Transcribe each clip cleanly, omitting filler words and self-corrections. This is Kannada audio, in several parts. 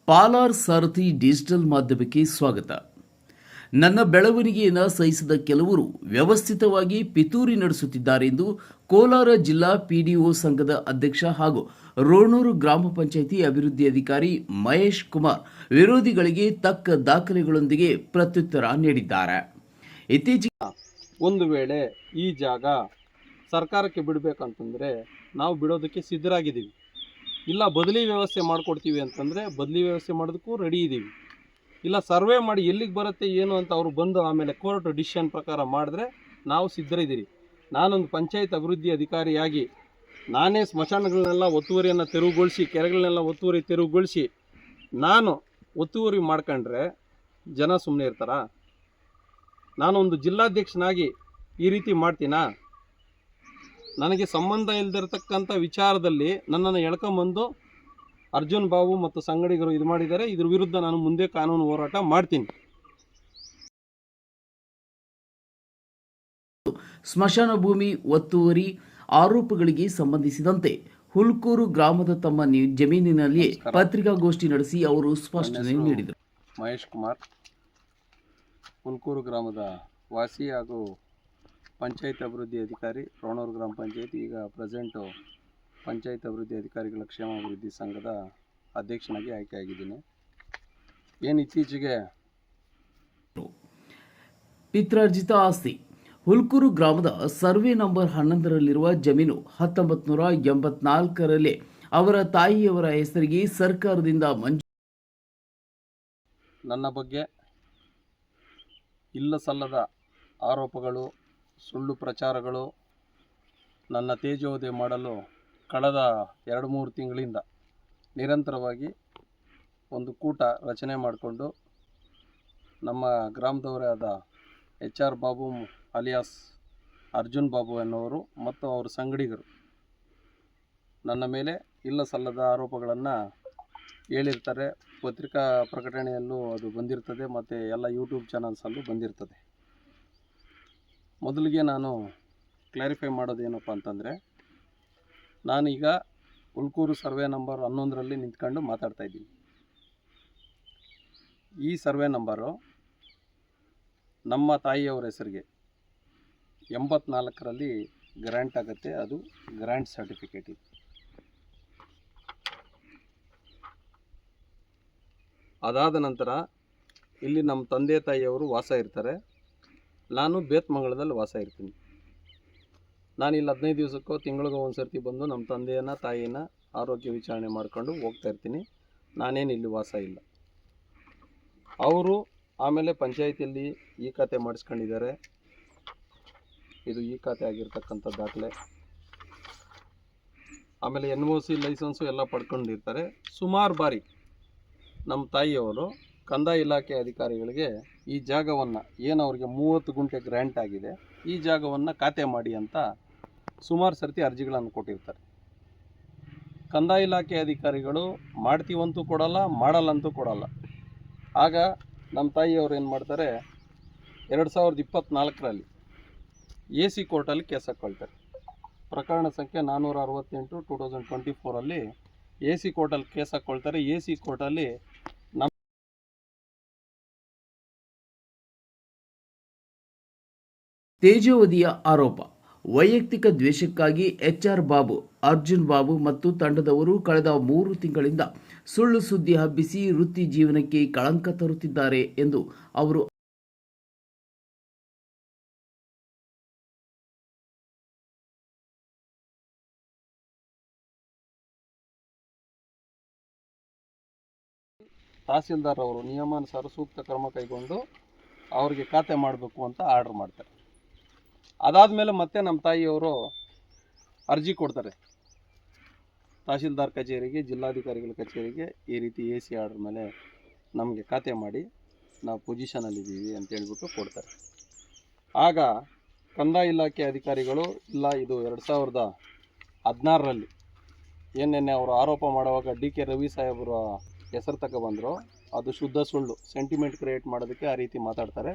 ಪಾಲಾರ್ ಸಾರಥಿ ಡಿಜಿಟಲ್ ಮಾಧ್ಯಮಕ್ಕೆ ಸ್ವಾಗತ. ನನ್ನ ಬೆಳವಣಿಗೆಯನ್ನು ಸಹಿಸದ ಕೆಲವರು ವ್ಯವಸ್ಥಿತವಾಗಿ ಪಿತೂರಿ ನಡೆಸುತ್ತಿದ್ದಾರೆ ಎಂದು ಕೋಲಾರ ಜಿಲ್ಲಾ ಪಿಡಿಒ ಸಂಘದ ಅಧ್ಯಕ್ಷ ಹಾಗೂ ರೋಣೂರು ಗ್ರಾಮ ಪಂಚಾಯಿತಿ ಅಭಿವೃದ್ಧಿ ಅಧಿಕಾರಿ ಮಹೇಶ್ ಕುಮಾರ್ ವಿರೋಧಿಗಳಿಗೆ ತಕ್ಕ ದಾಖಲೆಗಳೊಂದಿಗೆ ಪ್ರತ್ಯುತ್ತರ ನೀಡಿದ್ದಾರೆ. ಇತ್ತೀಚೆಗೆ ಒಂದು ವೇಳೆ ಈ ಜಾಗ ಸರ್ಕಾರಕ್ಕೆ ಬಿಡಬೇಕಂತಂದರೆ ನಾವು ಬಿಡೋದಕ್ಕೆ ಸಿದ್ಧರಾಗಿದ್ದೀವಿ. ಇಲ್ಲ ಬದಲಿ ವ್ಯವಸ್ಥೆ ಮಾಡಿಕೊಡ್ತೀವಿ ಅಂತಂದರೆ ಬದಲಿ ವ್ಯವಸ್ಥೆ ಮಾಡೋದಕ್ಕೂ ರೆಡಿ ಇದ್ದೀವಿ. ಇಲ್ಲ ಸರ್ವೆ ಮಾಡಿ ಎಲ್ಲಿಗೆ ಬರುತ್ತೆ ಏನು ಅಂತ ಅವರು ಬಂದು ಆಮೇಲೆ ಕೋರ್ಟ್ ಡಿಸಿಷನ್ ಪ್ರಕಾರ ಮಾಡಿದ್ರೆ ನಾವು ಸಿದ್ಧರಿದ್ದೀರಿ. ನಾನೊಂದು ಪಂಚಾಯತ್ ಅಭಿವೃದ್ಧಿ ಅಧಿಕಾರಿಯಾಗಿ ನಾನೇ ಸ್ಮಶಾನಗಳನ್ನೆಲ್ಲ ಒತ್ತುವರಿಯನ್ನು ತೆರವುಗೊಳಿಸಿ, ಕೆರೆಗಳನ್ನೆಲ್ಲ ಒತ್ತುವರಿ ತೆರವುಗೊಳಿಸಿ ನಾನು ಒತ್ತುವರಿ ಮಾಡ್ಕೊಂಡ್ರೆ ಜನ ಸುಮ್ಮನೆ ಇರ್ತಾರಾ? ನಾನೊಂದು ಜಿಲ್ಲಾಧ್ಯಕ್ಷನಾಗಿ ಈ ರೀತಿ ಮಾಡ್ತೀನಾ? ನನಗೆ ಸಂಬಂಧ ಇಲ್ಲದಿರತಕ್ಕಂಥ ವಿಚಾರದಲ್ಲಿ ನನ್ನನ್ನು ಎಳ್ಕೊಂಬಂದು ಅರ್ಜುನ್ ಬಾಬು ಮತ್ತು ಸಂಗಡಿಗರು ಇದು ಮಾಡಿದ್ದಾರೆ. ಇದ್ರ ವಿರುದ್ಧ ನಾನು ಮುಂದೆ ಕಾನೂನು ಹೋರಾಟ ಮಾಡ್ತೀನಿ. ಸ್ಮಶಾನ ಭೂಮಿ ಒತ್ತುವರಿ ಆರೋಪಗಳಿಗೆ ಸಂಬಂಧಿಸಿದಂತೆ ಹುಲ್ಕೂರು ಗ್ರಾಮದ ತಮ್ಮ ಜಮೀನಿನಲ್ಲಿಯೇ ಪತ್ರಿಕಾಗೋಷ್ಠಿ ನಡೆಸಿ ಅವರು ಸ್ಪಷ್ಟನೆ ನೀಡಿದರು. ಮಹೇಶ್ ಕುಮಾರ್, ಹುಲ್ಕೂರು ಗ್ರಾಮದ ವಾಸಿ ಹಾಗೂ ಪಂಚಾಯತ್ ಅಭಿವೃದ್ಧಿ ಅಧಿಕಾರಿ, ರೋಣೂರು ಗ್ರಾಮ ಪಂಚಾಯತ್, ಈಗ ಪ್ರೆಸೆಂಟು ಪಂಚಾಯತ್ ಅಭಿವೃದ್ಧಿ ಅಧಿಕಾರಿಗಳ ಕ್ಷೇಮಾಭಿವೃದ್ಧಿ ಸಂಘದ ಅಧ್ಯಕ್ಷನಾಗಿ ಆಯ್ಕೆಯಾಗಿದ್ದೀನಿ. ಏನು ಇತ್ತೀಚೆಗೆ ಪಿತ್ರಾರ್ಜಿತ ಆಸ್ತಿ ಹುಲ್ಕೂರು ಗ್ರಾಮದ ಸರ್ವೆ ನಂಬರ್ 11ರಲ್ಲಿರುವ ಜಮೀನು 1984ರಲ್ಲಿ ಅವರ ತಾಯಿಯವರ ಹೆಸರಿಗೆ ಸರ್ಕಾರದಿಂದ ನನ್ನ ಬಗ್ಗೆ ಇಲ್ಲ ಸಲ್ಲದ ಆರೋಪಗಳು, ಸುಳ್ಳು ಪ್ರಚಾರಗಳು ನನ್ನ ತೇಜೋವಧೆ ಮಾಡಲು ಕಳೆದ 2-3 ತಿಂಗಳಿಂದ ನಿರಂತರವಾಗಿ ಒಂದು ಕೂಟ ರಚನೆ ಮಾಡಿಕೊಂಡು ನಮ್ಮ ಗ್ರಾಮದವರೇ ಆದ HR ಬಾಬು ಅಲಿಯಾಸ್ ಅರ್ಜುನ್ ಬಾಬು ಎನ್ನುವರು ಮತ್ತು ಅವರ ಸಂಗಡಿಗರು ನನ್ನ ಮೇಲೆ ಇಲ್ಲ ಸಲ್ಲದ ಆರೋಪಗಳನ್ನು ಹೇಳಿರ್ತಾರೆ. ಪತ್ರಿಕಾ ಪ್ರಕಟಣೆಯಲ್ಲೂ ಅದು ಬಂದಿರ್ತದೆ ಮತ್ತು ಎಲ್ಲ ಯೂಟ್ಯೂಬ್ ಚಾನಲ್ಸಲ್ಲೂ ಬಂದಿರ್ತದೆ. ಮೊದಲಿಗೆ ನಾನು ಕ್ಲಾರಿಫೈ ಮಾಡೋದೇನಪ್ಪ ಅಂತಂದರೆ, ನಾನೀಗ ಹುಲ್ಕೂರು ಸರ್ವೆ ನಂಬರ್ 11ರಲ್ಲಿ ನಿಂತ್ಕೊಂಡು ಮಾತಾಡ್ತಾಯಿದ್ದೀನಿ. ಈ ಸರ್ವೆ ನಂಬರು ನಮ್ಮ ತಾಯಿಯವರ ಹೆಸರಿಗೆ 84ರಲ್ಲಿ ಗ್ರ್ಯಾಂಟ್ ಆಗುತ್ತೆ. ಅದು ಗ್ರ್ಯಾಂಟ್ ಸರ್ಟಿಫಿಕೇಟ್ ಇದೆ. ಅದಾದ ನಂತರ ಇಲ್ಲಿ ನಮ್ಮ ತಂದೆ ತಾಯಿಯವರು ವಾಸ ಇರ್ತಾರೆ. ನಾನು ಬೇತ್ಮಂಗಲದಲ್ಲಿ ವಾಸ ಇರ್ತೀನಿ. ನಾನಿಲ್ಲಿ 15 ದಿವಸಕ್ಕೋ ತಿಂಗಳಿಗೋ ಒಂದು ಸರ್ತಿ ಬಂದು ನಮ್ಮ ತಂದೆಯನ್ನು ತಾಯಿನ ಆರೋಗ್ಯ ವಿಚಾರಣೆ ಮಾಡಿಕೊಂಡು ಹೋಗ್ತಾ ಇರ್ತೀನಿ. ನಾನೇನು ಇಲ್ಲಿ ವಾಸ ಇಲ್ಲ. ಅವರು ಆಮೇಲೆ ಪಂಚಾಯಿತಿಯಲ್ಲಿ ಈ ಖಾತೆ ಮಾಡಿಸ್ಕೊಂಡಿದ್ದಾರೆ. ಇದು ಈ ಖಾತೆ ಆಗಿರ್ತಕ್ಕಂಥ ದಾಖಲೆ. ಆಮೇಲೆ NOC ಲೈಸೆನ್ಸು ಎಲ್ಲ ಪಡ್ಕೊಂಡಿರ್ತಾರೆ. ಸುಮಾರು ಬಾರಿ ನಮ್ಮ ತಾಯಿಯವರು ಕಂದಾಯ ಇಲಾಖೆ ಅಧಿಕಾರಿಗಳಿಗೆ ಈ ಜಾಗವನ್ನು ಏನು ಅವ್ರಿಗೆ 30 ಗುಂಟೆ ಗ್ರ್ಯಾಂಟ್ ಆಗಿದೆ, ಈ ಜಾಗವನ್ನು ಖಾತೆ ಮಾಡಿ ಅಂತ ಸುಮಾರು ಸರ್ತಿ ಅರ್ಜಿಗಳನ್ನು ಕೊಟ್ಟಿರ್ತಾರೆ. ಕಂದಾಯ ಇಲಾಖೆ ಅಧಿಕಾರಿಗಳು ಮಾಡ್ತೀವಂತೂ ಕೊಡಲ್ಲ, ಮಾಡಲ್ಲಂತೂ ಕೊಡಲ್ಲ. ಆಗ ನಮ್ಮ ತಾಯಿಯವರು ಏನು ಮಾಡ್ತಾರೆ, 2024ರಲ್ಲಿ AC ಕೋರ್ಟಲ್ಲಿ ಕೇಸ್ ಹಾಕ್ಕೊಳ್ತಾರೆ. ಪ್ರಕರಣ ಸಂಖ್ಯೆ 468 2024ರಲ್ಲಿ AC ಕೋರ್ಟಲ್ಲಿ ಕೇಸ್ ಹಾಕ್ಕೊಳ್ತಾರೆ. AC ಕೋರ್ಟಲ್ಲಿ ತೇಜೋವಧಿಯ ಆರೋಪ, ವೈಯಕ್ತಿಕ ದ್ವೇಷಕ್ಕಾಗಿ HR ಬಾಬು, ಅರ್ಜುನ್ ಬಾಬು ಮತ್ತು ತಂಡದವರು ಕಳೆದ 3 ತಿಂಗಳಿಂದ ಸುಳ್ಳು ಸುದ್ದಿ ಹಬ್ಬಿಸಿ ವೃತ್ತಿ ಜೀವನಕ್ಕೆ ಕಳಂಕ ತರುತ್ತಿದ್ದಾರೆ ಎಂದು ಅವರು ತಹಸೀಲ್ದಾರ್ ಅವರು ನಿಯಮಾನುಸಾರ ಸೂಕ್ತ ಕ್ರಮ ಕೈಗೊಂಡು ಅವ್ರಿಗೆ ಖಾತೆ ಮಾಡಬೇಕು ಅಂತ ಆರ್ಡರ್ ಮಾಡ್ತಾರೆ. ಅದಾದಮೇಲೆ ಮತ್ತೆ ನಮ್ಮ ತಾಯಿಯವರು ಅರ್ಜಿ ಕೊಡ್ತಾರೆ ತಹಸೀಲ್ದಾರ್ ಕಚೇರಿಗೆ, ಜಿಲ್ಲಾಧಿಕಾರಿಗಳ ಕಚೇರಿಗೆ. ಈ ರೀತಿ AC ಆರ್ಡರ್ ಮೇಲೆ ನಮಗೆ ಖಾತೆ ಮಾಡಿ, ನಾವು ಪೊಸಿಷನಲ್ಲಿದ್ದೀವಿ ಅಂತೇಳ್ಬಿಟ್ಟು ಕೊಡ್ತಾರೆ. ಆಗ ಕಂದಾಯ ಇಲಾಖೆ ಅಧಿಕಾರಿಗಳು ಇಲ್ಲ, ಇದು 2016ರಲ್ಲಿ ಏನೇನೆ ಅವರು ಆರೋಪ ಮಾಡುವಾಗ DK ರವಿ ಸಾಹೇಬರು ಹೆಸರು ತಗೊಬಂದರು, ಅದು ಶುದ್ಧ ಸುಳ್ಳು, ಸೆಂಟಿಮೆಂಟ್ ಕ್ರಿಯೇಟ್ ಮಾಡೋದಕ್ಕೆ ಆ ರೀತಿ ಮಾತಾಡ್ತಾರೆ.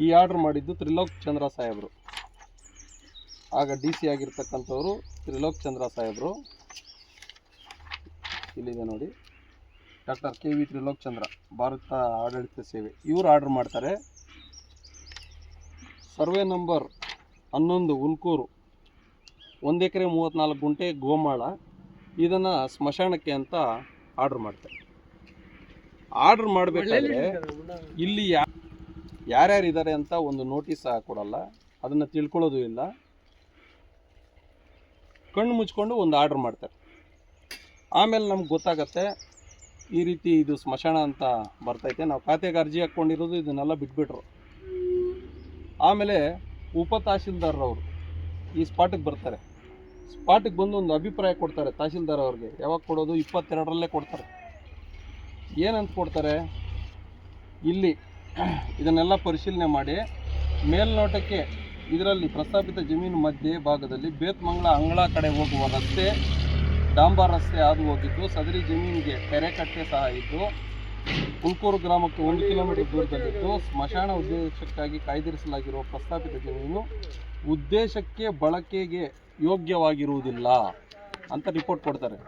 ಈ ಆರ್ಡರ್ ಮಾಡಿದ್ದು ತ್ರಿಲೋಕ್ ಚಂದ್ರ ಸಾಹೇಬರು. ಆಗ DC ಆಗಿರ್ತಕ್ಕಂಥವರು ತ್ರಿಲೋಕ್ ಚಂದ್ರ ಸಾಹೇಬರು. ಇಲ್ಲಿದೆ ನೋಡಿ, ಡಾಕ್ಟರ್ KV ತ್ರಿಲೋಕಚಂದ್ರ, ಭಾರತ ಆಡಳಿತ ಸೇವೆ, ಇವರು ಆರ್ಡರ್ ಮಾಡ್ತಾರೆ. ಸರ್ವೆ ನಂಬರ್ 11 ಹುಲ್ಕೂರು, 1 ಎಕರೆ 34 ಗುಂಟೆ ಗೋಮಾಳ, ಇದನ್ನು ಸ್ಮಶಾನಕ್ಕೆ ಅಂತ ಆರ್ಡರ್ ಮಾಡ್ತಾರೆ. ಆರ್ಡರ್ ಮಾಡಬೇಕಾದ್ರೆ ಇಲ್ಲಿ ಯಾರ್ಯಾರು ಇದ್ದಾರೆ ಅಂತ ಒಂದು ನೋಟಿಸ್ ಸಹ ಕೊಡಲ್ಲ, ಅದನ್ನು ತಿಳ್ಕೊಳ್ಳೋದು ಇಲ್ಲ. ಕಣ್ಣು ಮುಚ್ಕೊಂಡು ಒಂದು ಆರ್ಡರ್ ಮಾಡ್ತಾರೆ. ಆಮೇಲೆ ನಮ್ಗೆ ಗೊತ್ತಾಗತ್ತೆ ಈ ರೀತಿ ಇದು ಸ್ಮಶಾನ ಅಂತ ಬರ್ತೈತೆ, ನಾವು ಖಾತೆಗೆ ಅರ್ಜಿ ಹಾಕ್ಕೊಂಡಿರೋದು ಇದನ್ನೆಲ್ಲ ಬಿಟ್ಬಿಟ್ರು. ಆಮೇಲೆ ಉಪ ತಹಶೀಲ್ದಾರ್ರವರು ಈ ಸ್ಪಾಟಿಗೆ ಬರ್ತಾರೆ. ಸ್ಪಾಟಿಗೆ ಬಂದು ಒಂದು ಅಭಿಪ್ರಾಯ ಕೊಡ್ತಾರೆ ತಹಶೀಲ್ದಾರ್ ಅವ್ರಿಗೆ. ಯಾವಾಗ ಕೊಡೋದು? 22ರಲ್ಲೇ ಕೊಡ್ತಾರೆ. ಏನಂತ ಕೊಡ್ತಾರೆ? ಇಲ್ಲಿ ಇದನ್ನೆಲ್ಲ ಪರಿಶೀಲನೆ ಮಾಡಿ ಮೇಲ್ನೋಟಕ್ಕೆ ಇದರಲ್ಲಿ ಪ್ರಸ್ತಾಪಿತ ಜಮೀನು ಮಧ್ಯೆ ಭಾಗದಲ್ಲಿ ಬೇತ್ಮಂಗ್ಲ ಅಂಗಳ ಕಡೆ ಹೋಗುವ ರಸ್ತೆ, ಡಾಂಬಾರ್ ರಸ್ತೆ ಹಾದು ಹೋಗಿದ್ದು, ಸದರಿ ಜಮೀನಿಗೆ ಕೆರೆಕಟ್ಟೆ ಸಹ ಇದ್ದು, ಹುಲ್ಕೂರು ಗ್ರಾಮಕ್ಕೆ 1 ಕಿಲೋಮೀಟರ್ ದೂರದಲ್ಲಿದ್ದು, ಸ್ಮಶಾನ ಉದ್ದೇಶಕ್ಕಾಗಿ ಕಾಯ್ದಿರಿಸಲಾಗಿರುವ ಪ್ರಸ್ತಾಪಿತ ಜಮೀನು ಉದ್ದೇಶಕ್ಕೆ ಬಳಕೆಗೆ ಯೋಗ್ಯವಾಗಿರುವುದಿಲ್ಲ ಅಂತ ರಿಪೋರ್ಟ್ ಕೊಡ್ತಾರೆ.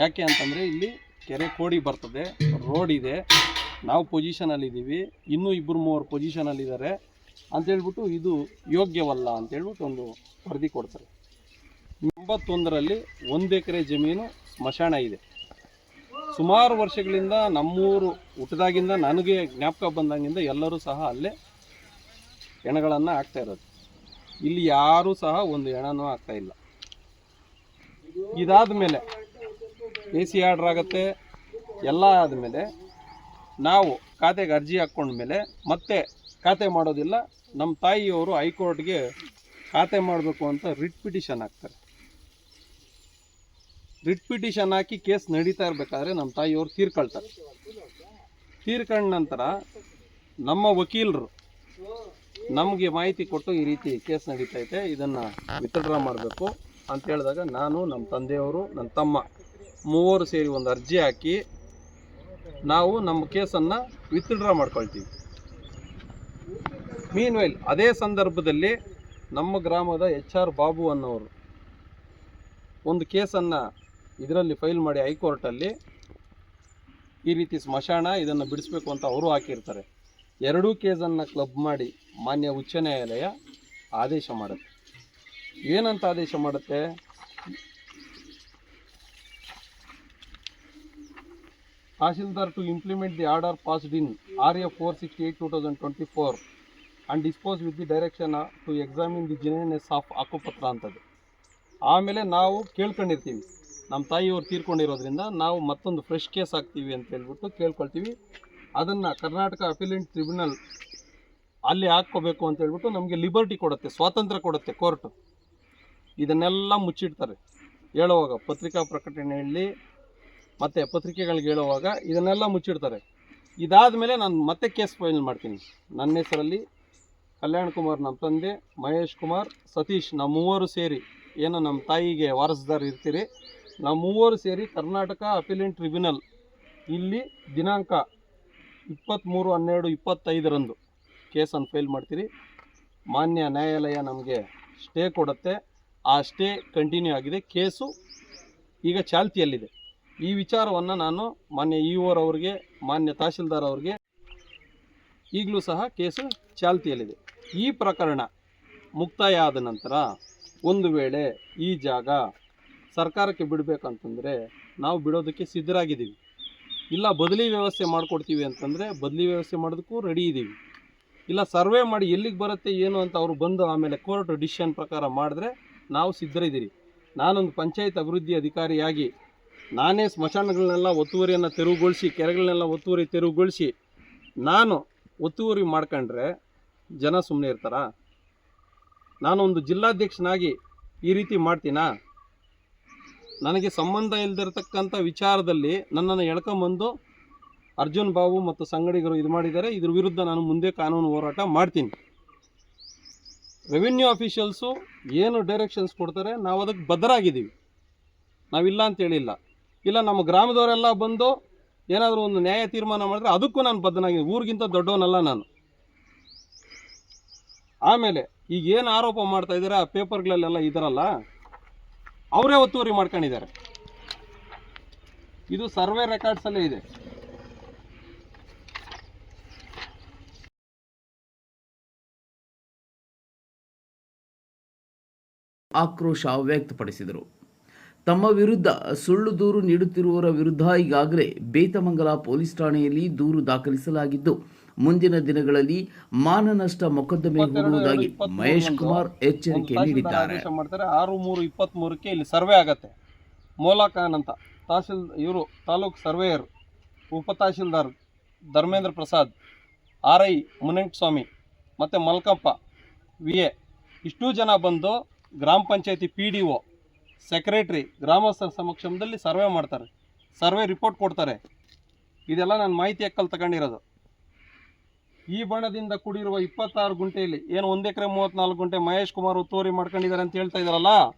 ಯಾಕೆ ಅಂತಂದರೆ ಇಲ್ಲಿ ಕೆರೆ ಕೋಡಿ ಬರ್ತದೆ, ರೋಡ್ ಇದೆ, ನಾವು ಪೊಸಿಷನಲ್ಲಿದ್ದೀವಿ, ಇನ್ನೂ 2-3 ಪೊಸಿಷನಲ್ಲಿದ್ದಾರೆ ಅಂತೇಳ್ಬಿಟ್ಟು ಇದು ಯೋಗ್ಯವಲ್ಲ ಅಂತೇಳ್ಬಿಟ್ಟು ಒಂದು ವರದಿ ಕೊಡ್ತಾರೆ. 91ರಲ್ಲಿ 1 ಎಕರೆ ಜಮೀನು ಸ್ಮಶಾನ ಇದೆ. ಸುಮಾರು ವರ್ಷಗಳಿಂದ ನಮ್ಮೂರು ಹುಟ್ಟಿದಾಗಿಂದ ನನಗೆ ಜ್ಞಾಪಕ ಬಂದಾಗಿಂದ ಎಲ್ಲರೂ ಸಹ ಅಲ್ಲೇ ಹೆಣಗಳನ್ನು ಹಾಕ್ತಾ ಇರೋದು. ಇಲ್ಲಿ ಯಾರೂ ಸಹ ಒಂದು ಹೆಣನೂ ಆಗ್ತಾ ಇಲ್ಲ. ಇದಾದ ಮೇಲೆ AC ಆರ್ಡ್ರ್ ಆಗುತ್ತೆ. ಎಲ್ಲ ಆದಮೇಲೆ ನಾವು ಖಾತೆಗೆ ಅರ್ಜಿ ಹಾಕ್ಕೊಂಡ್ಮೇಲೆ ಮತ್ತೆ ಖಾತೆ ಮಾಡೋದಿಲ್ಲ. ನಮ್ಮ ತಾಯಿಯವರು ಹೈಕೋರ್ಟ್ಗೆ ಖಾತೆ ಮಾಡಬೇಕು ಅಂತ ರಿಟ್ ಪಿಟಿಷನ್ ಹಾಕ್ತಾರೆ. ರಿಟ್ ಪಿಟಿಷನ್ ಹಾಕಿ ಕೇಸ್ ನಡೀತಾ ಇರಬೇಕಾದ್ರೆ ನಮ್ಮ ತಾಯಿಯವರು ತೀರ್ಕೊಳ್ತಾರೆ. ತೀರ್ಕೊಂಡ ನಂತರ ನಮ್ಮ ವಕೀಲರು ನಮಗೆ ಮಾಹಿತಿ ಕೊಟ್ಟು ಈ ರೀತಿ ಕೇಸ್ ನಡೀತೈತೆ, ಇದನ್ನು ವಿತ್ಡ್ರಾ ಮಾಡಬೇಕು ಅಂತ ಹೇಳಿದಾಗ ನಾನು, ನಮ್ಮ ತಂದೆಯವರು, ನನ್ನ ತಮ್ಮ 3 ಸೇರಿ ಒಂದು ಅರ್ಜಿ ಹಾಕಿ ನಾವು ನಮ್ಮ ಕೇಸನ್ನು ವಿತ್ಡ್ರಾ ಮಾಡ್ಕೊಳ್ತೀವಿ. ಮೀನ್ವೈಲ್ ಅದೇ ಸಂದರ್ಭದಲ್ಲಿ ನಮ್ಮ ಗ್ರಾಮದ HR ಬಾಬು ಅನ್ನೋರು ಒಂದು ಕೇಸನ್ನು ಇದರಲ್ಲಿ ಫೈಲ್ ಮಾಡಿ ಹೈಕೋರ್ಟಲ್ಲಿ ಈ ರೀತಿ ಸ್ಮಶಾನ ಇದನ್ನು ಬಿಡಿಸ್ಬೇಕು ಅಂತ ಅವರು ಹಾಕಿರ್ತಾರೆ. 2 ಕೇಸನ್ನು ಕ್ಲಬ್ ಮಾಡಿ ಮಾನ್ಯ ಉಚ್ಚ ನ್ಯಾಯಾಲಯ ಆದೇಶ ಮಾಡುತ್ತೆ. ಏನಂತ ಆದೇಶ ಮಾಡುತ್ತೆ? Tahsildar to implement the order passed in RF 468/2024 and dispose with the direction to examine the genuineness of ಹಕ್ಕುಪತ್ರ ಅಂತದ್ದು. ಆಮೇಲೆ ನಾವು ಕೇಳ್ಕೊಂಡಿರ್ತೀವಿ, ನಮ್ಮ ತಾಯಿಯವರು ತೀರ್ಕೊಂಡಿರೋದ್ರಿಂದ ನಾವು ಮತ್ತೊಂದು ಫ್ರೆಶ್ ಕೇಸ್ ಹಾಕ್ತೀವಿ ಅಂತ ಹೇಳ್ಬಿಟ್ಟು ಕೇಳ್ಕೊಳ್ತೀವಿ. ಅದನ್ನು ಕರ್ನಾಟಕ ಅಪಿಲೆಂಟ್ ಟ್ರಿಬ್ಯುನಲ್ ಅಲ್ಲಿ ಹಾಕ್ಕೋಬೇಕು ಅಂತ ಹೇಳ್ಬಿಟ್ಟು ನಮಗೆ ಲಿಬರ್ಟಿ ಕೊಡುತ್ತೆ, ಸ್ವಾತಂತ್ರ್ಯ ಕೊಡುತ್ತೆ ಕೋರ್ಟು. ಇದನ್ನೆಲ್ಲ ಮುಚ್ಚಿಡ್ತಾರೆ. ಹೇಳುವಾಗ ಪತ್ರಿಕಾ ಪ್ರಕಟಣೆಯಲ್ಲಿ ಮತ್ತು ಪತ್ರಿಕೆಗಳಿಗೆ ಹೇಳುವಾಗ ಇದನ್ನೆಲ್ಲ ಮುಚ್ಚಿಡ್ತಾರೆ. ಇದಾದ ಮೇಲೆ ನಾನು ಮತ್ತೆ ಕೇಸ್ ಫೈಲ್ ಮಾಡ್ತೀನಿ. ನನ್ನ ಹೆಸರಲ್ಲಿ ಕಲ್ಯಾಣ್ ಕುಮಾರ್, ನಮ್ಮ ತಂದೆ ಮಹೇಶ್ ಕುಮಾರ್, ಸತೀಶ್, ನಾವು 3 ಸೇರಿ, ಏನು ನಮ್ಮ ತಾಯಿಗೆ ವಾರಸುದಾರ ಇರ್ತೀರಿ, ನಾವು 3 ಸೇರಿ ಕರ್ನಾಟಕ ಅಪಿಲೆಂಟ್ ಟ್ರಿಬ್ಯುನಲ್ ಇಲ್ಲಿ ದಿನಾಂಕ 23/12/25 ಕೇಸನ್ನು ಫೈಲ್ ಮಾಡ್ತೀರಿ. ಮಾನ್ಯ ನ್ಯಾಯಾಲಯ ನಮಗೆ ಸ್ಟೇ ಕೊಡುತ್ತೆ. ಆ ಸ್ಟೇ ಕಂಟಿನ್ಯೂ ಆಗಿದೆ, ಕೇಸು ಈಗ ಚಾಲ್ತಿಯಲ್ಲಿದೆ. ಈ ವಿಚಾರವನ್ನು ನಾನು ಮಾನ್ಯ EO ಅವರಿಗೆ, ಮಾನ್ಯ ತಹಶೀಲ್ದಾರ್ ಅವರಿಗೆ, ಈಗಲೂ ಸಹ ಕೇಸು ಚಾಲ್ತಿಯಲ್ಲಿದೆ. ಈ ಪ್ರಕರಣ ಮುಕ್ತಾಯ ಆದ ನಂತರ ಒಂದು ವೇಳೆ ಈ ಜಾಗ ಸರ್ಕಾರಕ್ಕೆ ಬಿಡಬೇಕಂತಂದರೆ ನಾವು ಬಿಡೋದಕ್ಕೆ ಸಿದ್ಧರಾಗಿದ್ದೀವಿ. ಇಲ್ಲ ಬದಲಿ ವ್ಯವಸ್ಥೆ ಮಾಡಿಕೊಡ್ತೀವಿ ಅಂತಂದರೆ ಬದಲಿ ವ್ಯವಸ್ಥೆ ಮಾಡೋದಕ್ಕೂ ರೆಡಿ ಇದ್ದೀವಿ. ಇಲ್ಲ ಸರ್ವೆ ಮಾಡಿ ಎಲ್ಲಿಗೆ ಬರುತ್ತೆ ಏನು ಅಂತ ಅವರು ಬಂದು ಆಮೇಲೆ ಕೋರ್ಟ್ ಡಿಸಿಷನ್ ಪ್ರಕಾರ ಮಾಡಿದ್ರೆ ನಾವು ಸಿದ್ಧರಿದ್ದೀರಿ. ನಾನೊಂದು ಪಂಚಾಯತ್ ಅಭಿವೃದ್ಧಿ ಅಧಿಕಾರಿಯಾಗಿ ನಾನೇ ಸ್ಮಶಾನಗಳನ್ನೆಲ್ಲ ಒತ್ತುವರಿಯನ್ನು ತೆರವುಗೊಳಿಸಿ, ಕೆರೆಗಳನ್ನೆಲ್ಲ ಒತ್ತುವರಿ ತೆರವುಗೊಳಿಸಿ ನಾನು ಒತ್ತುವರಿ ಮಾಡ್ಕೊಂಡ್ರೆ ಜನ ಸುಮ್ಮನೆ ಇರ್ತಾರಾ? ನಾನೊಂದು ಜಿಲ್ಲಾಧ್ಯಕ್ಷನಾಗಿ ಈ ರೀತಿ ಮಾಡ್ತೀನಾ? ನನಗೆ ಸಂಬಂಧ ಇಲ್ಲದಿರತಕ್ಕಂಥ ವಿಚಾರದಲ್ಲಿ ನನ್ನನ್ನು ಎಳ್ಕೊಂಬಂದು ಅರ್ಜುನ್ ಬಾಬು ಮತ್ತು ಸಂಗಡಿಗರು ಇದು ಮಾಡಿದ್ದಾರೆ. ಇದ್ರ ವಿರುದ್ಧ ನಾನು ಮುಂದೆ ಕಾನೂನು ಹೋರಾಟ ಮಾಡ್ತೀನಿ. ರೆವಿನ್ಯೂ ಆಫೀಷಿಯಲ್ಸು ಏನು ಡೈರೆಕ್ಷನ್ಸ್ ಕೊಡ್ತಾರೆ ನಾವು ಅದಕ್ಕೆ ಬದ್ಧರಾಗಿದ್ದೀವಿ, ನಾವಿಲ್ಲ ಅಂತೇಳಿಲ್ಲ. ಇಲ್ಲ ನಮ್ಮ ಗ್ರಾಮದವರೆಲ್ಲ ಬಂದು ಏನಾದರೂ ಒಂದು ನ್ಯಾಯ ತೀರ್ಮಾನ ಮಾಡಿದ್ರೆ ಅದಕ್ಕೂ ನಾನು ಬದ್ಧನಾಗಿದ್ದೀನಿ. ಊರಿಗಿಂತ ದೊಡ್ಡವನಲ್ಲ ನಾನು. ಆಮೇಲೆ ಈಗ ಏನು ಆರೋಪ ಮಾಡ್ತಾ ಇದ್ದಾರೆ ಆ ಪೇಪರ್ಗಳಲ್ಲೆಲ್ಲ ಇದ್ದಾರಲ್ಲ, ಅವರೇ ಒತ್ತುವರಿ ಮಾಡ್ಕೊಂಡಿದ್ದಾರೆ. ಇದು ಸರ್ವೆ ರೆಕಾರ್ಡ್ಸಲ್ಲೇ ಇದೆ. ಆಕ್ರೋಶ ವ್ಯಕ್ತಪಡಿಸಿದರು. ತಮ್ಮ ವಿರುದ್ಧ ಸುಳ್ಳು ದೂರು ನೀಡುತ್ತಿರುವವರ ವಿರುದ್ಧ ಈಗಾಗಲೇ ಬೇತಮಂಗಲ ಪೊಲೀಸ್ ಠಾಣೆಯಲ್ಲಿ ದೂರು ದಾಖಲಿಸಲಾಗಿದ್ದು, ಮುಂದಿನ ದಿನಗಳಲ್ಲಿ ಮಾನನಷ್ಟ ಮೊಕದ್ದಮೆ ಹೂಡುವುದಾಗಿ ಮಹೇಶ್ ಕುಮಾರ್ ಎಚ್ಚರಿಕೆ ನೀಡಿದ್ದಾರೆ. 6/3/23ಕ್ಕೆ ಇಲ್ಲಿ ಸರ್ವೆ ಆಗತ್ತೆ. ಮೋಲಾ ಖಾನ್ ಅಂತ ಇವರು ತಾಲೂಕು ಸರ್ವೇಯರ್, ಉಪ ತಹಶೀಲ್ದಾರ್ ಧರ್ಮೇಂದ್ರ ಪ್ರಸಾದ್, RI ಮುನೇಂಟಸ್ವಾಮಿ ಮತ್ತು ಮಲ್ಕಪ್ಪ VA ಇಷ್ಟೂ ಜನ ಬಂದು ಗ್ರಾಮ ಪಂಚಾಯತಿ PDO, ಸೆಕ್ರೆಟ್ರಿ, ಗ್ರಾಮಸ್ಥರ ಸಮಕ್ಷಮದಲ್ಲಿ ಸರ್ವೆ ಮಾಡ್ತಾರೆ. ಸರ್ವೆ ರಿಪೋರ್ಟ್ ಕೊಡ್ತಾರೆ. ಇದೆಲ್ಲ ನಾನು ಮಾಹಿತಿ ಹಕ್ಕಲ್ಲಿ ತಗೊಂಡಿರೋದು. ಈ ಬಣ್ಣದಿಂದ ಕೂಡಿರುವ 26 ಗುಂಟೆಯಲ್ಲಿ ಏನು 1 ಎಕರೆ 34 ಗುಂಟೆ ಮಹೇಶ್ ಕುಮಾರ್ ಒತ್ತುವರಿ ಮಾಡ್ಕೊಂಡಿದ್ದಾರೆ ಅಂತ ಹೇಳ್ತಾ ಇದ್ದಾರಲ್ಲ,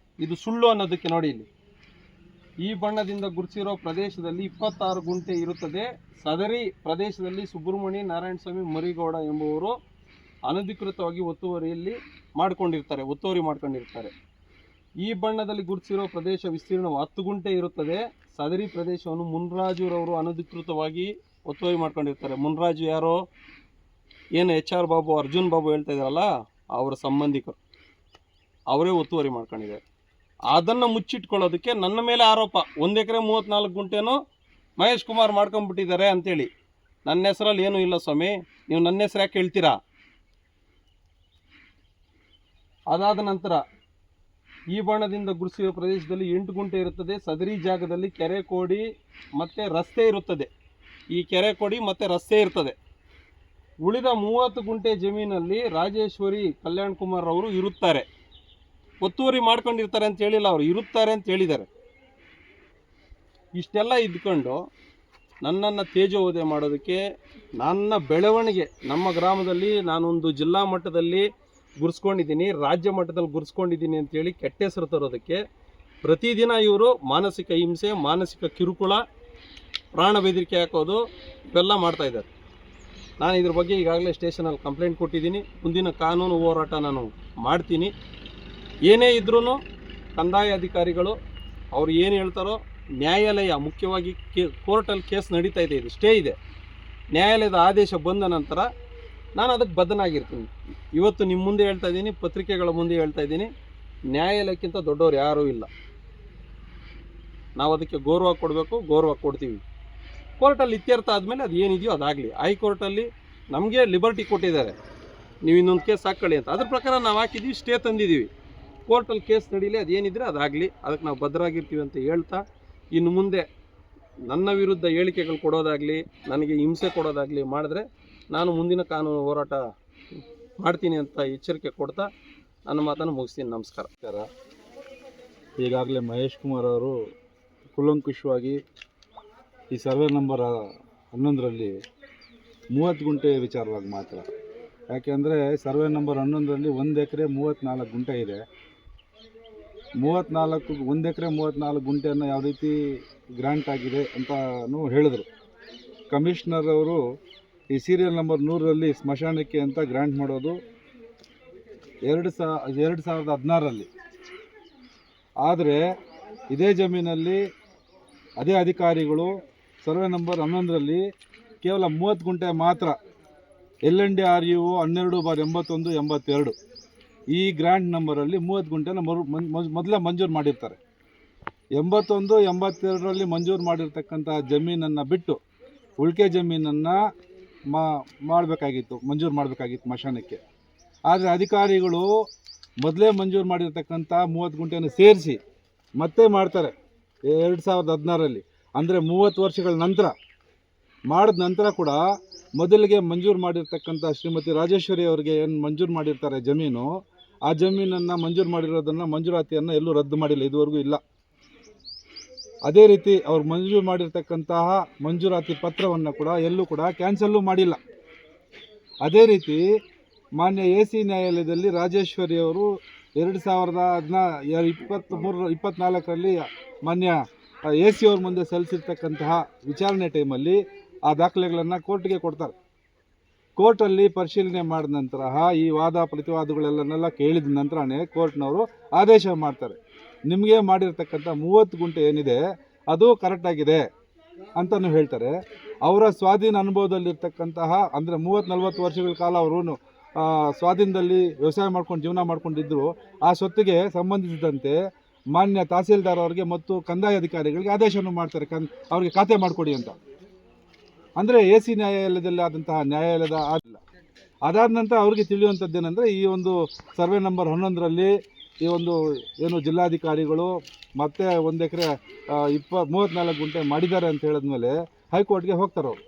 ಇದು ಸುಳ್ಳು ಅನ್ನೋದಕ್ಕೆ ನೋಡಿ ಇಲ್ಲಿ. ಈ ಬಣ್ಣದಿಂದ ಗುರುತಿಸಿರೋ ಪ್ರದೇಶದಲ್ಲಿ 26 ಗುಂಟೆ ಇರುತ್ತದೆ. ಸದರಿ ಪ್ರದೇಶದಲ್ಲಿ ಸುಬ್ರಹ್ಮಣಿ ನಾರಾಯಣಸ್ವಾಮಿ ಮರಿಗೌಡ ಎಂಬುವರು ಅನಧಿಕೃತವಾಗಿ ಒತ್ತುವರಿ ಮಾಡ್ಕೊಂಡಿರ್ತಾರೆ. ಈ ಬಣ್ಣದಲ್ಲಿ ಗುರುತಿಸಿರೋ ಪ್ರದೇಶ ವಿಸ್ತೀರ್ಣವು 10 ಗುಂಟೆ ಇರುತ್ತದೆ. ಸದರಿ ಪ್ರದೇಶವನ್ನು ಮುನ್ರಾಜುರವರು ಅನಧಿಕೃತವಾಗಿ ಒತ್ತುವರಿ ಮಾಡ್ಕೊಂಡಿರ್ತಾರೆ. ಮುನ್ರಾಜು ಯಾರೋ ಏನು HR ಬಾಬು, ಅರ್ಜುನ್ ಬಾಬು ಹೇಳ್ತಾ ಇದ್ದಾರಲ್ಲ, ಅವರ ಸಂಬಂಧಿಕರು, ಅವರೇ ಒತ್ತುವರಿ ಮಾಡ್ಕೊಂಡಿದ್ದಾರೆ. ಅದನ್ನು ಮುಚ್ಚಿಟ್ಕೊಳ್ಳೋದಕ್ಕೆ ನನ್ನ ಮೇಲೆ ಆರೋಪ. 1 ಎಕರೆ 34 ಗುಂಟೆನೂ ಮಹೇಶ್ ಕುಮಾರ್ ಮಾಡ್ಕೊಂಡ್ಬಿಟ್ಟಿದ್ದಾರೆ ಅಂತೇಳಿ. ನನ್ನ ಹೆಸರಲ್ಲಿ ಏನೂ ಇಲ್ಲ ಸ್ವಾಮಿ, ನೀವು ನನ್ನ ಹೆಸರು ಯಾಕೆ ಹೇಳ್ತೀರಾ? ಅದಾದ ನಂತರ ಈ ಬಣ್ಣದಿಂದ ಗುರುತಿಸಿರುವ ಪ್ರದೇಶದಲ್ಲಿ 8 ಗುಂಟೆ ಇರುತ್ತದೆ. ಸದರಿ ಜಾಗದಲ್ಲಿ ಕೆರೆ ಕೋಡಿ ಮತ್ತು ರಸ್ತೆ ಇರುತ್ತದೆ. ಈ ಕೆರೆ ಕೋಡಿ ಮತ್ತು ರಸ್ತೆ ಇರ್ತದೆ. ಉಳಿದ 30 ಗುಂಟೆ ಜಮೀನಲ್ಲಿ ರಾಜೇಶ್ವರಿ ಕಲ್ಯಾಣ್ ಕುಮಾರ್ ಅವರು ಇರುತ್ತಾರೆ. ಒತ್ತುವರಿ ಮಾಡ್ಕೊಂಡಿರ್ತಾರೆ ಅಂತ ಹೇಳಿಲ್ಲ, ಅವರು ಇರುತ್ತಾರೆ ಅಂತ ಹೇಳಿದ್ದಾರೆ. ಇಷ್ಟೆಲ್ಲ ಇದ್ಕೊಂಡು ನನ್ನನ್ನು ತೇಜೋವಧೆ ಮಾಡೋದಕ್ಕೆ, ನನ್ನ ಬೆಳವಣಿಗೆ ನಮ್ಮ ಗ್ರಾಮದಲ್ಲಿ ನಾನೊಂದು ಜಿಲ್ಲಾ ಮಟ್ಟದಲ್ಲಿ ಗುರ್ಸ್ಕೊಂಡಿದ್ದೀನಿ, ರಾಜ್ಯ ಮಟ್ಟದಲ್ಲಿ ಗುರ್ಸ್ಕೊಂಡಿದ್ದೀನಿ ಅಂತೇಳಿ ಕೆಟ್ಟ ಹೆಸರು ತರೋದಕ್ಕೆ ಪ್ರತಿದಿನ ಇವರು ಮಾನಸಿಕ ಹಿಂಸೆ, ಮಾನಸಿಕ ಕಿರುಕುಳ, ಪ್ರಾಣ ಬೆದರಿಕೆ ಹಾಕೋದು ಇವೆಲ್ಲ ಮಾಡ್ತಾಯಿದ್ದಾರೆ. ನಾನು ಇದ್ರ ಬಗ್ಗೆ ಈಗಾಗಲೇ ಸ್ಟೇಷನಲ್ಲಿ ಕಂಪ್ಲೇಂಟ್ ಕೊಟ್ಟಿದ್ದೀನಿ. ಮುಂದಿನ ಕಾನೂನು ಹೋರಾಟ ನಾನು ಮಾಡ್ತೀನಿ. ಏನೇ ಇದ್ರೂ ಕಂದಾಯ ಅಧಿಕಾರಿಗಳು ಅವ್ರು ಏನು ಹೇಳ್ತಾರೋ, ನ್ಯಾಯಾಲಯ ಮುಖ್ಯವಾಗಿ ಕೋರ್ಟಲ್ಲಿ ಕೇಸ್ ನಡೀತಾ ಇದೆ, ಇದು ಸ್ಟೇ ಇದೆ. ನ್ಯಾಯಾಲಯದ ಆದೇಶ ಬಂದ ನಂತರ ನಾನು ಅದಕ್ಕೆ ಬದ್ಧನಾಗಿರ್ತೀನಿ. ಇವತ್ತು ನಿಮ್ಮ ಮುಂದೆ ಹೇಳ್ತಾ ಇದ್ದೀನಿ, ಪತ್ರಿಕೆಗಳ ಮುಂದೆ ಹೇಳ್ತಾ ಇದ್ದೀನಿ, ನ್ಯಾಯಾಲಯಕ್ಕಿಂತ ದೊಡ್ಡವ್ರು ಯಾರೂ ಇಲ್ಲ. ನಾವು ಅದಕ್ಕೆ ಗೌರವ ಕೊಡಬೇಕು, ಗೌರವ ಕೊಡ್ತೀವಿ. ಕೋರ್ಟಲ್ಲಿ ಇತ್ಯರ್ಥ ಆದಮೇಲೆ ಅದು ಏನಿದೆಯೋ ಅದಾಗಲಿ. ಹೈಕೋರ್ಟಲ್ಲಿ ನಮಗೆ ಲಿಬರ್ಟಿ ಕೊಟ್ಟಿದ್ದಾರೆ, ನೀವು ಇನ್ನೊಂದು ಕೇಸ್ ಹಾಕ್ಕೊಳ್ಳಿ ಅಂತ. ಅದ್ರ ಪ್ರಕಾರ ನಾವು ಹಾಕಿದ್ದೀವಿ, ಸ್ಟೇ ತಂದಿದ್ದೀವಿ. ಕೋರ್ಟಲ್ಲಿ ಕೇಸ್ ನಡೀಲಿ, ಅದೇನಿದ್ರೆ ಅದಾಗಲಿ, ಅದಕ್ಕೆ ನಾವು ಭದ್ರಾಗಿರ್ತೀವಿ ಅಂತ ಹೇಳ್ತಾ, ಇನ್ನು ಮುಂದೆ ನನ್ನ ವಿರುದ್ಧ ಹೇಳಿಕೆಗಳು ಕೊಡೋದಾಗಲಿ, ನನಗೆ ಹಿಂಸೆ ಕೊಡೋದಾಗಲಿ ಮಾಡಿದ್ರೆ ನಾನು ಮುಂದಿನ ಕಾನೂನು ಹೋರಾಟ ಮಾಡ್ತೀನಿ ಅಂತ ಎಚ್ಚರಿಕೆ ಕೊಡ್ತಾ ನನ್ನ ಮಾತನ್ನು ಮುಗಿಸ್ತೀನಿ. ನಮಸ್ಕಾರ. ಈಗಾಗಲೇ ಮಹೇಶ್ ಕುಮಾರ್ ಅವರು ಕೂಲಂಕುಷವಾಗಿ ಈ ಸರ್ವೆ ನಂಬರ್ 11ರಲ್ಲಿ 30 ಗುಂಟೆ ವಿಚಾರವಾಗಿ ಮಾತ್ರ. ಯಾಕೆಂದರೆ ಸರ್ವೆ ನಂಬರ್ 11ರಲ್ಲಿ 1 ಎಕರೆ 34 ಗುಂಟೆ ಇದೆ. 1 ಎಕರೆ 34 ಗುಂಟೆಯನ್ನು ಯಾವ ರೀತಿ ಗ್ರಾಂಟ್ ಆಗಿದೆ ಅಂತಲೂ ಹೇಳಿದರು. ಕಮಿಷನರ್ ಅವರು ಈ ಸೀರಿಯಲ್ ನಂಬರ್ 100ರಲ್ಲಿ ಸ್ಮಶಾನಕ್ಕೆ ಅಂತ ಗ್ರಾಂಟ್ ಮಾಡೋದು 2016ರಲ್ಲಿ. ಆದರೆ ಇದೇ ಜಮೀನಲ್ಲಿ ಅದೇ ಅಧಿಕಾರಿಗಳು ಸರ್ವೆ ನಂಬರ್ 11ರಲ್ಲಿ ಕೇವಲ 30 ಗುಂಟೆ ಮಾತ್ರ LNDRU 12/81/82 ಈ ಗ್ರಾಂಟ್ ನಂಬರಲ್ಲಿ 30 ಗುಂಟೆನ ಮೊದಲೇ ಮಂಜೂರು ಮಾಡಿರ್ತಾರೆ. 81, 82ರಲ್ಲಿ ಮಂಜೂರು ಮಾಡಿರ್ತಕ್ಕಂಥ ಜಮೀನನ್ನು ಬಿಟ್ಟು ಉಳಿಕೆ ಜಮೀನನ್ನು ಮಂಜೂರು ಮಾಡಬೇಕಾಗಿತ್ತು ಮಶಾನಕ್ಕೆ. ಆದರೆ ಅಧಿಕಾರಿಗಳು ಮೊದಲೇ ಮಂಜೂರು ಮಾಡಿರ್ತಕ್ಕಂಥ 30 ಗುಂಟೆಯನ್ನು ಸೇರಿಸಿ ಮತ್ತೆ ಮಾಡ್ತಾರೆ 2016ರಲ್ಲಿ. ಅಂದರೆ 30 ವರ್ಷಗಳ ನಂತರ ಮಾಡಿದ ನಂತರ ಕೂಡ ಮೊದಲಿಗೆ ಮಂಜೂರು ಮಾಡಿರ್ತಕ್ಕಂಥ ಶ್ರೀಮತಿ ರಾಜೇಶ್ವರಿ ಅವರಿಗೆ ಏನು ಮಂಜೂರು ಮಾಡಿರ್ತಾರೆ ಜಮೀನು, ಆ ಜಮೀನನ್ನು ಮಂಜೂರು ಮಾಡಿರೋದನ್ನು ಮಂಜೂರಾತಿಯನ್ನು ಎಲ್ಲೂ ರದ್ದು ಮಾಡಿಲ್ಲ, ಇದುವರೆಗೂ ಇಲ್ಲ. ಅದೇ ರೀತಿ ಅವ್ರು ಮಂಜೂರು ಮಾಡಿರ್ತಕ್ಕಂತಹ ಮಂಜೂರಾತಿ ಪತ್ರವನ್ನು ಕೂಡ ಎಲ್ಲೂ ಕೂಡ ಕ್ಯಾನ್ಸಲ್ಲೂ ಮಾಡಿಲ್ಲ. ಅದೇ ರೀತಿ ಮಾನ್ಯ AC ನ್ಯಾಯಾಲಯದಲ್ಲಿ ರಾಜೇಶ್ವರಿ ಅವರು 2024ರಲ್ಲಿ ಮಾನ್ಯ AC ಅವ್ರ ಮುಂದೆ ಸಲ್ಲಿಸಿರ್ತಕ್ಕಂತಹ ವಿಚಾರಣೆ ಟೈಮಲ್ಲಿ ಆ ದಾಖಲೆಗಳನ್ನು ಕೋರ್ಟ್ಗೆ ಕೊಡ್ತಾರೆ. ಕೋರ್ಟಲ್ಲಿ ಪರಿಶೀಲನೆ ಮಾಡಿದ ನಂತರ ಈ ವಾದ ಪ್ರತಿವಾದಗಳೆಲ್ಲನೆಲ್ಲ ಕೇಳಿದ ನಂತರನೇ ಕೋರ್ಟ್ನವರು ಆದೇಶ ಮಾಡ್ತಾರೆ, ನಿಮಗೆ ಮಾಡಿರ್ತಕ್ಕಂಥ 30 ಗುಂಟೆ ಏನಿದೆ ಅದು ಕರೆಕ್ಟಾಗಿದೆ ಅಂತಲೂ ಹೇಳ್ತಾರೆ. ಅವರ ಸ್ವಾಧೀನ ಅನುಭವದಲ್ಲಿರ್ತಕ್ಕಂತಹ ಅಂದರೆ 30-40 ವರ್ಷಗಳ ಕಾಲ ಅವರು ಸ್ವಾಧೀನದಲ್ಲಿ ವ್ಯವಸಾಯ ಮಾಡ್ಕೊಂಡು ಜೀವನ ಮಾಡ್ಕೊಂಡಿದ್ದರು. ಆ ಸ್ವತ್ತಿಗೆ ಸಂಬಂಧಿಸಿದಂತೆ ಮಾನ್ಯ ತಹಸೀಲ್ದಾರ್ ಅವರಿಗೆ ಮತ್ತು ಕಂದಾಯ ಅಧಿಕಾರಿಗಳಿಗೆ ಆದೇಶವನ್ನು ಮಾಡ್ತಾರೆ, ಅವ್ರಿಗೆ ಖಾತೆ ಮಾಡಿಕೊಡಿ ಅಂತ. ಅಂದರೆ AC ನ್ಯಾಯಾಲಯದಲ್ಲಿ ಆದಂತಹ ನ್ಯಾಯಾಲಯದ ಆಗಿಲ್ಲ. ಅದಾದ ನಂತರ ಅವ್ರಿಗೆ ತಿಳಿಯುವಂಥದ್ದು ಏನಂದರೆ, ಈ ಒಂದು ಸರ್ವೆ ನಂಬರ್ 11ರಲ್ಲಿ ಈ ಒಂದು ಏನು ಜಿಲ್ಲಾಧಿಕಾರಿಗಳು ಮತ್ತೆ 1 ಎಕರೆ 34 ಗುಂಟೆ ಮಾಡಿದ್ದಾರೆ ಅಂತ ಹೇಳಿದ್ಮೇಲೆ ಹೈಕೋರ್ಟ್ಗೆ ಹೋಗ್ತಾರೆ. ಅವರು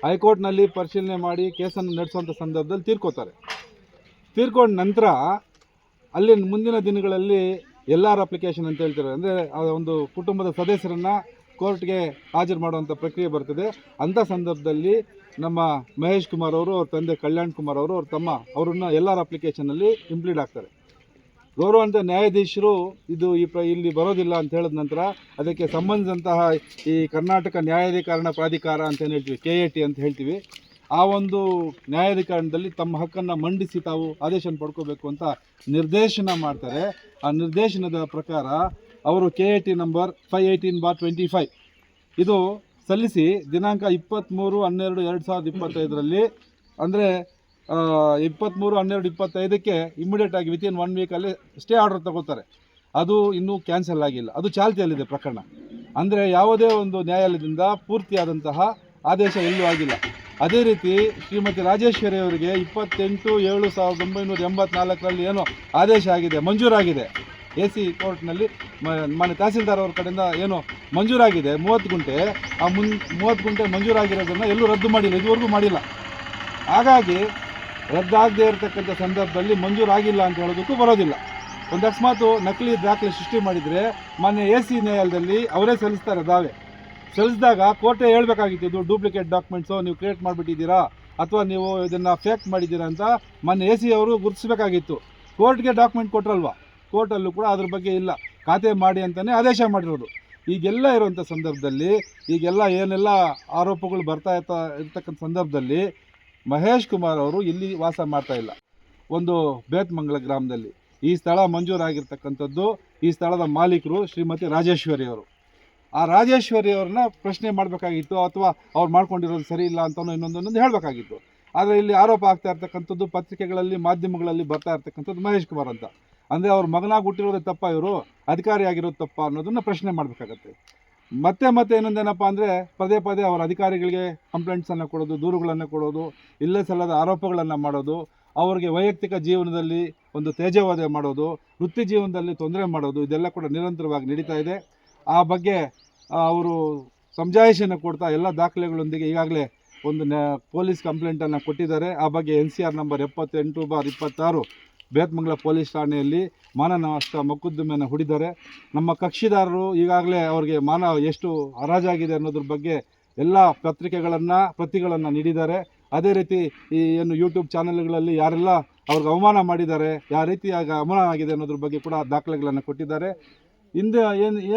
ಹೈಕೋರ್ಟ್ನಲ್ಲಿ ಪರಿಶೀಲನೆ ಮಾಡಿ ಕೇಸನ್ನು ನಡೆಸುವಂಥ ಸಂದರ್ಭದಲ್ಲಿ ತೀರ್ಕೊಂಡ ನಂತರ ಅಲ್ಲಿ ಮುಂದಿನ ದಿನಗಳಲ್ಲಿ LR ಅಪ್ಲಿಕೇಶನ್ ಅಂತ ಹೇಳ್ತಾರೆ. ಅಂದರೆ ಆ ಒಂದು ಕುಟುಂಬದ ಸದಸ್ಯರನ್ನು ಕೋರ್ಟ್ಗೆ ಹಾಜರು ಮಾಡುವಂಥ ಪ್ರಕ್ರಿಯೆ ಬರ್ತದೆ. ಅಂಥ ಸಂದರ್ಭದಲ್ಲಿ ನಮ್ಮ ಮಹೇಶ್ ಕುಮಾರ್ ಅವರು, ಅವ್ರ ತಂದೆ ಕಲ್ಯಾಣ್ ಕುಮಾರ್ ಅವರು, ಅವ್ರ ತಮ್ಮ ಅವರನ್ನು LR ಅಪ್ಲಿಕೇಶನಲ್ಲಿ ಇಂಪ್ಲೀಡ್ ಆಗ್ತಾರೆ. ಗೌರವಾನ್ವಿತ ನ್ಯಾಯಾಧೀಶರು ಇದು ಇಲ್ಲಿ ಬರೋದಿಲ್ಲ ಅಂತ ಹೇಳಿದ ನಂತರ ಅದಕ್ಕೆ ಸಂಬಂಧಿಸಿದಂತಹ ಈ ಕರ್ನಾಟಕ ನ್ಯಾಯಾಧಿಕರಣ ಪ್ರಾಧಿಕಾರ ಅಂತ ಏನು ಹೇಳ್ತೀವಿ, KAT ಅಂತ ಹೇಳ್ತೀವಿ, ಆ ಒಂದು ನ್ಯಾಯಾಧಿಕರಣದಲ್ಲಿ ತಮ್ಮ ಹಕ್ಕನ್ನು ಮಂಡಿಸಿ ತಾವು ಆದೇಶ ಪಡ್ಕೋಬೇಕು ಅಂತ ನಿರ್ದೇಶನ ಮಾಡ್ತಾರೆ. ಆ ನಿರ್ದೇಶನದ ಪ್ರಕಾರ ಅವರು KAT ನಂಬರ್ 518/25 ಇದು ಸಲ್ಲಿಸಿ ದಿನಾಂಕ 23/12/2025 ಅಂದರೆ 23/12/25ಕ್ಕೆ ಇಮಿಡಿಯೇಟಾಗಿ ವಿತಿನ್ 1 ವೀಕಲ್ಲಿ ಸ್ಟೇ ಆರ್ಡರ್ ತಗೋತಾರೆ. ಅದು ಇನ್ನೂ ಕ್ಯಾನ್ಸಲ್ ಆಗಿಲ್ಲ, ಅದು ಚಾಲ್ತಿಯಲ್ಲಿದೆ ಪ್ರಕರಣ. ಅಂದರೆ ಯಾವುದೇ ಒಂದು ನ್ಯಾಯಾಲಯದಿಂದ ಪೂರ್ತಿಯಾದಂತಹ ಆದೇಶ ಎಲ್ಲೂ ಆಗಿಲ್ಲ. ಅದೇ ರೀತಿ ಶ್ರೀಮತಿ ರಾಜೇಶ್ವರಿ ಅವರಿಗೆ 28/7/1984ರಲ್ಲಿ ಏನೋ ಆದೇಶ ಆಗಿದೆ, ಮಂಜೂರಾಗಿದೆ. AC ಕೋರ್ಟ್ನಲ್ಲಿ ಮಾನ್ಯ ತಹಸೀಲ್ದಾರ್ ಅವ್ರ ಕಡೆಯಿಂದ ಏನು ಮಂಜೂರಾಗಿದೆ 30 ಗುಂಟೆ, ಆ 30 ಗುಂಟೆ ಮಂಜೂರಾಗಿರೋದನ್ನು ಎಲ್ಲೂ ರದ್ದು ಮಾಡಿಲ್ಲ, ಇದುವರೆಗೂ ಮಾಡಿಲ್ಲ. ಹಾಗಾಗಿ ರದ್ದಾಗದೇ ಇರತಕ್ಕಂಥ ಸಂದರ್ಭದಲ್ಲಿ ಮಂಜೂರಾಗಿಲ್ಲ ಅಂತ ಹೇಳೋದಕ್ಕೂ ಬರೋದಿಲ್ಲ. ಒಂದು ಅಕಸ್ಮಾತು ನಕಲಿ ದಾಖಲೆ ಸೃಷ್ಟಿ ಮಾಡಿದರೆ ಮಾನ್ಯ AC ನ್ಯಾಯಾಲಯದಲ್ಲಿ ಅವರೇ ಸಲ್ಲಿಸ್ತಾರೆ ದಾವೆ. ಸಲ್ಲಿಸಿದಾಗ ಕೋರ್ಟೇ ಹೇಳಬೇಕಾಗಿತ್ತು, ಇದು ಡೂಪ್ಲಿಕೇಟ್ ಡಾಕ್ಯುಮೆಂಟ್ಸು ನೀವು ಕ್ರಿಯೇಟ್ ಮಾಡಿಬಿಟ್ಟಿದ್ದೀರಾ ಅಥವಾ ನೀವು ಇದನ್ನು ಫೇಕ್ ಮಾಡಿದ್ದೀರಾ ಅಂತ ಮಾನ್ಯ AC ಅವರು ಗುರುತಿಸಬೇಕಾಗಿತ್ತು. ಕೋರ್ಟ್ಗೆ ಡಾಕ್ಯುಮೆಂಟ್ ಕೊಟ್ಟರಲ್ವ, ಕೋರ್ಟಲ್ಲೂ ಕೂಡ ಅದ್ರ ಬಗ್ಗೆ ಇಲ್ಲ, ಖಾತೆ ಮಾಡಿ ಅಂತಲೇ ಆದೇಶ ಮಾಡಿರೋದು. ಈಗೆಲ್ಲ ಇರುವಂಥ ಸಂದರ್ಭದಲ್ಲಿ, ಈಗೆಲ್ಲ ಏನೆಲ್ಲ ಆರೋಪಗಳು ಬರ್ತಾ ಇರ್ತಕ್ಕಂಥ ಸಂದರ್ಭದಲ್ಲಿ ಮಹೇಶ್ ಕುಮಾರ್ ಅವರು ಇಲ್ಲಿ ವಾಸ ಮಾಡ್ತಾ ಇಲ್ಲ, ಒಂದು ಬೇತ್ಮಂಗಲ ಗ್ರಾಮದಲ್ಲಿ. ಈ ಸ್ಥಳ ಮಂಜೂರಾಗಿರ್ತಕ್ಕಂಥದ್ದು, ಈ ಸ್ಥಳದ ಮಾಲೀಕರು ಶ್ರೀಮತಿ ರಾಜೇಶ್ವರಿ ಅವರು. ಆ ರಾಜೇಶ್ವರಿ ಅವ್ರನ್ನ ಪ್ರಶ್ನೆ ಮಾಡಬೇಕಾಗಿತ್ತು, ಅಥವಾ ಅವ್ರು ಮಾಡ್ಕೊಂಡಿರೋದು ಸರಿ ಇಲ್ಲ ಅಂತಲೂ ಇನ್ನೊಂದೊಂದು ಹೇಳಬೇಕಾಗಿತ್ತು. ಆದರೆ ಇಲ್ಲಿ ಆರೋಪ ಆಗ್ತಾ ಇರ್ತಕ್ಕಂಥದ್ದು, ಪತ್ರಿಕೆಗಳಲ್ಲಿ ಮಾಧ್ಯಮಗಳಲ್ಲಿ ಬರ್ತಾ ಇರ್ತಕ್ಕಂಥದ್ದು ಮಹೇಶ್ ಕುಮಾರ್ ಅಂತ. ಅಂದರೆ ಅವ್ರ ಮಗನಾಗಿ ಹುಟ್ಟಿರೋದೇ ತಪ್ಪ, ಇವರು ಅಧಿಕಾರಿಯಾಗಿರೋದು ತಪ್ಪ ಅನ್ನೋದನ್ನು ಪ್ರಶ್ನೆ ಮಾಡಬೇಕಾಗತ್ತೆ. ಮತ್ತೆ ಇನ್ನೊಂದೇನಪ್ಪ ಅಂದರೆ, ಪದೇ ಅವರ ಅಧಿಕಾರಿಗಳಿಗೆ ಕಂಪ್ಲೇಂಟ್ಸನ್ನು ಕೊಡೋದು, ದೂರುಗಳನ್ನು ಕೊಡೋದು, ಇಲ್ಲೇ ಸಲ್ಲದ ಆರೋಪಗಳನ್ನು ಮಾಡೋದು, ಅವರಿಗೆ ವೈಯಕ್ತಿಕ ಜೀವನದಲ್ಲಿ ಒಂದು ತೇಜೋವಧೆ ಮಾಡೋದು, ವೃತ್ತಿ ಜೀವನದಲ್ಲಿ ತೊಂದರೆ ಮಾಡೋದು, ಇದೆಲ್ಲ ಕೂಡ ನಿರಂತರವಾಗಿ ನಡೀತಾ ಇದೆ. ಆ ಬಗ್ಗೆ ಅವರು ಸಮಜಾಯಿಷಿಯನ್ನು ಕೊಡ್ತಾ ಎಲ್ಲ ದಾಖಲೆಗಳೊಂದಿಗೆ ಈಗಾಗಲೇ ಒಂದು ಪೊಲೀಸ್ ಕಂಪ್ಲೇಂಟನ್ನು ಕೊಟ್ಟಿದ್ದಾರೆ. ಆ ಬಗ್ಗೆ NCR ನಂಬರ್ 78/26 ಬೇತ್ಮಂಗಲ ಪೊಲೀಸ್ ಠಾಣೆಯಲ್ಲಿ ಮಾನನಷ್ಟ ಮೊಕದ್ದಮೆಯನ್ನು ಹೂಡಿದ್ದಾರೆ. ನಮ್ಮ ಕಕ್ಷಿದಾರರು ಈಗಾಗಲೇ ಅವರಿಗೆ ಮಾನ ಎಷ್ಟು ಹರಾಜಾಗಿದೆ ಅನ್ನೋದ್ರ ಬಗ್ಗೆ ಎಲ್ಲ ಪ್ರತಿಗಳನ್ನು ನೀಡಿದ್ದಾರೆ. ಅದೇ ರೀತಿ ಈ ಏನು ಯೂಟ್ಯೂಬ್ ಚಾನೆಲ್ಗಳಲ್ಲಿ ಯಾರೆಲ್ಲ ಅವ್ರಿಗೆ ಅವಮಾನ ಮಾಡಿದ್ದಾರೆ, ಯಾವ ರೀತಿಯಾಗಿ ಅವಮಾನ ಆಗಿದೆ ಅನ್ನೋದ್ರ ಬಗ್ಗೆ ಕೂಡ ದಾಖಲೆಗಳನ್ನು ಕೊಟ್ಟಿದ್ದಾರೆ. ಹಿಂದೆ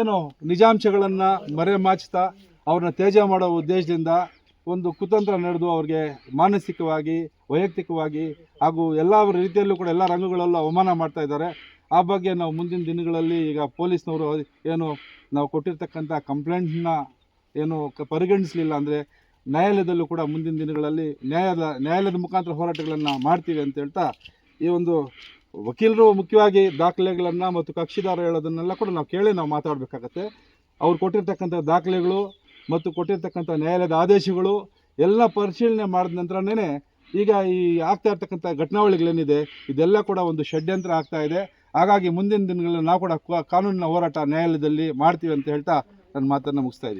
ಏನು ನಿಜಾಂಶಗಳನ್ನು ಮರೆಮಾಚ್ತಾ ಅವ್ರನ್ನ ತೇಜ ಮಾಡೋ ಉದ್ದೇಶದಿಂದ ಒಂದು ಕುತಂತ್ರ ನಡೆದು ಅವ್ರಿಗೆ ಮಾನಸಿಕವಾಗಿ, ವೈಯಕ್ತಿಕವಾಗಿ ಹಾಗೂ ಎಲ್ಲ ರೀತಿಯಲ್ಲೂ ಕೂಡ ಎಲ್ಲ ರಂಗಗಳಲ್ಲೂ ಅವಮಾನ ಮಾಡ್ತಾ ಇದ್ದಾರೆ. ಆ ಬಗ್ಗೆ ನಾವು ಮುಂದಿನ ದಿನಗಳಲ್ಲಿ ಈಗ ಪೊಲೀಸ್ನವರು ಏನು ನಾವು ಕೊಟ್ಟಿರ್ತಕ್ಕಂಥ ಕಂಪ್ಲೇಂಟ್ನ ಏನು ಪರಿಗಣಿಸಲಿಲ್ಲ ಅಂದರೆ ನ್ಯಾಯಾಲಯದಲ್ಲೂ ಕೂಡ ಮುಂದಿನ ದಿನಗಳಲ್ಲಿ ನ್ಯಾಯಾಲಯದ ಮುಖಾಂತರ ಹೋರಾಟಗಳನ್ನು ಮಾಡ್ತೀವಿ ಅಂತ ಹೇಳ್ತಾ, ಈ ಒಂದು ವಕೀಲರು ಮುಖ್ಯವಾಗಿ ದಾಖಲೆಗಳನ್ನು ಮತ್ತು ಕಕ್ಷಿದಾರ ಹೇಳೋದನ್ನೆಲ್ಲ ಕೂಡ ನಾವು ಕೇಳಿ ನಾವು ಮಾತಾಡಬೇಕಾಗತ್ತೆ. ಅವ್ರು ಕೊಟ್ಟಿರ್ತಕ್ಕಂಥ ದಾಖಲೆಗಳು ಮತ್ತು ಕೊಟ್ಟಿರ್ತಕ್ಕಂಥ ನ್ಯಾಯಾಲಯದ ಆದೇಶಗಳು ಎಲ್ಲ ಪರಿಶೀಲನೆ ಮಾಡಿದ ನಂತರನೇ ಈಗ ಈ ಆಗ್ತಾ ಇರ್ತಕ್ಕಂಥ ಘಟನಾವಳಿಗಳೇನಿದೆ ಇದೆಲ್ಲ ಕೂಡ ಒಂದು ಷಡ್ಯಂತ್ರ ಆಗ್ತಾ ಇದೆ. ಹಾಗಾಗಿ ಮುಂದಿನ ದಿನಗಳಲ್ಲಿ ನಾವು ಕೂಡ ಕಾನೂನಿನ ಹೋರಾಟ ನ್ಯಾಯಾಲಯದಲ್ಲಿ ಮಾಡ್ತೀವಿ ಅಂತ ಹೇಳ್ತಾ ನನ್ನ ಮಾತನ್ನು ಮುಗಿಸ್ತಾ ಇದ್ದೀನಿ.